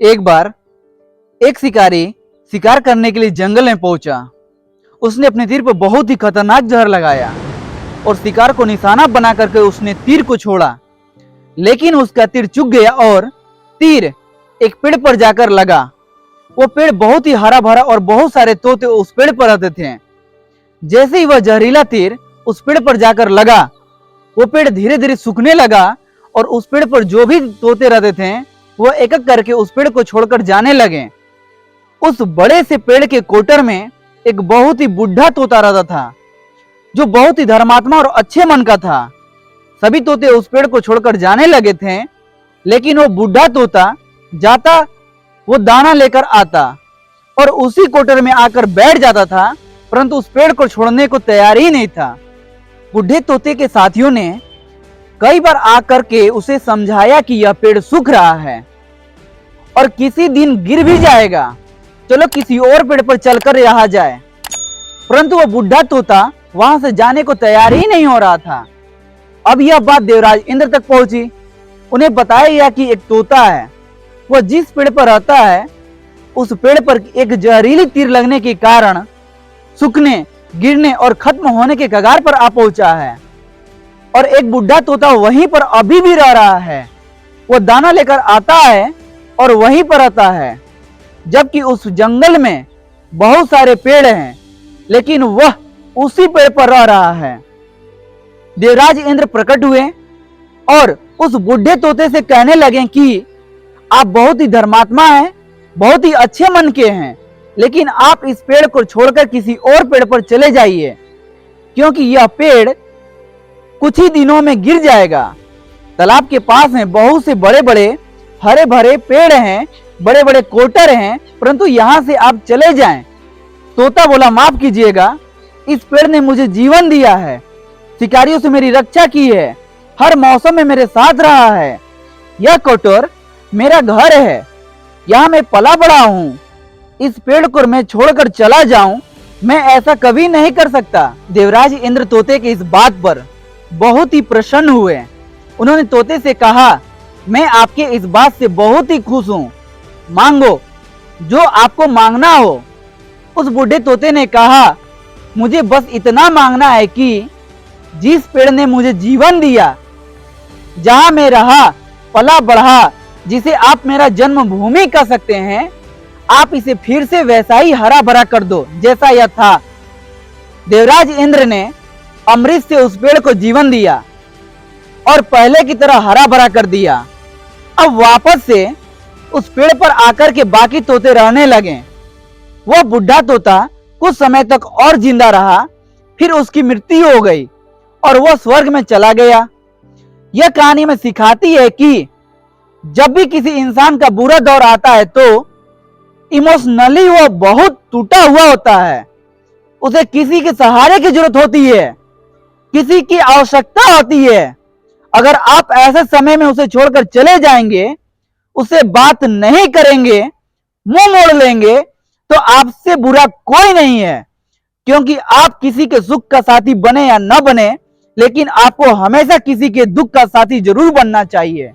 एक बार एक शिकारी शिकार करने के लिए जंगल में पहुंचा। उसने अपने तीर पर बहुत ही खतरनाक जहर लगाया और शिकार को निशाना बना करके उसने तीर को छोड़ा, लेकिन उसका तीर चूक गया और तीर एक पेड़ पर जाकर लगा। वो पेड़ बहुत ही हरा भरा और बहुत सारे तोते उस पेड़ पर रहते थे। जैसे ही वह जहरीला तीर उस पेड़ पर जाकर लगा, वो पेड़ धीरे धीरे सूखने लगा और उस पेड़ पर जो भी तोते रहते थे वो एक एक करके उस पेड़ को छोड़कर जाने लगे। उस बड़े से पेड़ के कोटर में एक बहुत ही बुढ़ा तोता रहता था, जो बहुत ही धर्मात्मा और अच्छे मन का था। सभी तोते उस पेड़ को छोड़कर जाने लगे थे, लेकिन वो बुढ़ा तोता जाता, वो दाना लेकर आता और उसी कोटर में आकर बैठ जाता था, परंतु उस पेड़ को छोड़ने को तैयार ही नहीं था। बुढ़े तोते के साथियों ने कई बार आकर के उसे समझाया कि यह पेड़ सूख रहा है और किसी दिन गिर भी जाएगा, चलो किसी और पेड़ पर चलकर रहा जाए, परंतु वह बुढ़ा तोता वहां से जाने को तैयार ही नहीं हो रहा था। अब यह बात देवराज इंद्र तक पहुंची। उन्हें बताया गया कि एक तोता है, वह जिस पेड़ पर रहता है उस पेड़ पर एक जहरीली तीर लगने के कारण सूखने, गिरने और खत्म होने के कगार पर आ पहुंचा है और एक बुढ़ा तोता वहीं पर अभी भी रह रहा है। वह दाना लेकर आता है और वहीं पर रहता है, जबकि उस जंगल में बहुत सारे पेड़ हैं, लेकिन वह उसी पेड़ पर रह रहा है। देवराज इंद्र प्रकट हुए और उस बुढ़े तोते से कहने लगे कि आप बहुत ही धर्मात्मा हैं, बहुत ही अच्छे मन के हैं, लेकिन आप इस पेड़ को छोड़कर किसी और पेड़ पर चले जाइए, क्योंकि यह पेड़ कुछ ही दिनों में गिर जाएगा। तालाब के पास में बहुत से बड़े बड़े हरे भरे पेड़ हैं, बड़े बड़े कोटर हैं, परंतु यहाँ से आप चले जाएं। तोता बोला, माफ कीजिएगा, इस पेड़ ने मुझे जीवन दिया है, शिकारियों से मेरी रक्षा की है, हर मौसम में मेरे साथ रहा है। यह कोटर मेरा घर है, यहाँ मैं पला बड़ा हूँ। इस पेड़ को मैं छोड़कर चला जाऊं, मैं ऐसा कभी नहीं कर सकता। देवराज इंद्र तोते की इस बात पर बहुत ही प्रसन्न हुए। उन्होंने तोते से कहा, मैं आपके इस बात से बहुत ही खुश हूँ, मांगो जो आपको मांगना हो। उस बूढ़े तोते ने कहा, मुझे बस इतना मांगना है कि जिस पेड़ ने मुझे जीवन दिया, जहां मैं रहा, पला बढ़ा, जिसे आप मेरा जन्मभूमि कह सकते हैं, आप इसे फिर से वैसा ही हरा भरा कर दो जैसा यह था। देवराज इंद्र ने अमृत से उस पेड़ को जीवन दिया और पहले की तरह हरा भरा कर दिया। अब वापस से उस पेड़ पर आकर के बाकी तोते रहने लगे। वह बुढ़ा तोता कुछ समय तक और जिंदा रहा, फिर उसकी मृत्यु हो गई और वह स्वर्ग में चला गया। यह कहानी में सिखाती है कि जब भी किसी इंसान का बुरा दौर आता है तो इमोशनली वो बहुत टूटा हुआ होता है, उसे किसी के सहारे की जरूरत होती है, किसी की आवश्यकता होती है। अगर आप ऐसे समय में उसे छोड़कर चले जाएंगे, उसे बात नहीं करेंगे, मुंह मोड़ लेंगे, तो आपसे बुरा कोई नहीं है, क्योंकि आप किसी के सुख का साथी बने या न बने, लेकिन आपको हमेशा किसी के दुख का साथी जरूर बनना चाहिए।